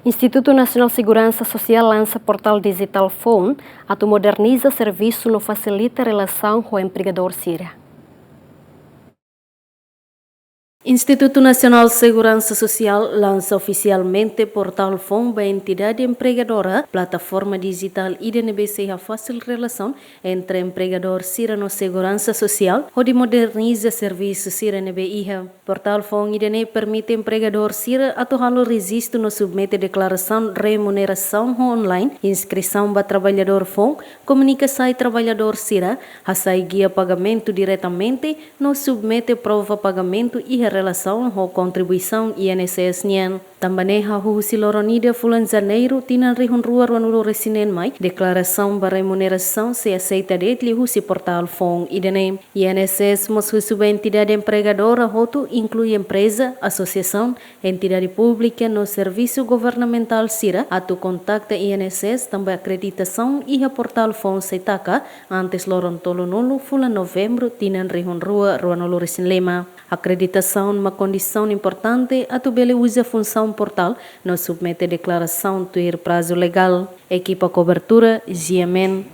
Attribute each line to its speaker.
Speaker 1: Instituto Nacional de Segurança Social lança portal digital Phone, atu moderniza serviço no facilita relação com o empregador Sira.
Speaker 2: Instituto Nacional de Segurança Social lança oficialmente portal Phone da entidade empregadora, plataforma digital IDNBC a fácil relação entre empregador Sira Segurança Social, onde moderniza serviço Sira NBIha. Portal Phone IDN permite empregador Sira atuar o registro no submete declaração remuneração online, inscrição para trabalhador Phone, comunicação e trabalhador Sira, a sair guia pagamento diretamente, no submete prova pagamento e relação com contribuição INSS nian. Também a Husiloronida Fulan Janeiro tinan rihun rua ruanulo resinen mai declaração para remuneração se aceita detli husi portal Phone IDN. INSS mas husuba entidade empregadora hotu inclui empresa, associação, entidade pública no serviço governamental Sira atu contacta INSS também acreditação e a portal Phone setaka antes loron tolonolo Fulan Novembro tinan rihun rua ruanulo resin lema. Acreditação uma condição importante a tu bele usa função portal no submete declaração tuir prazo legal. Equipa cobertura GMN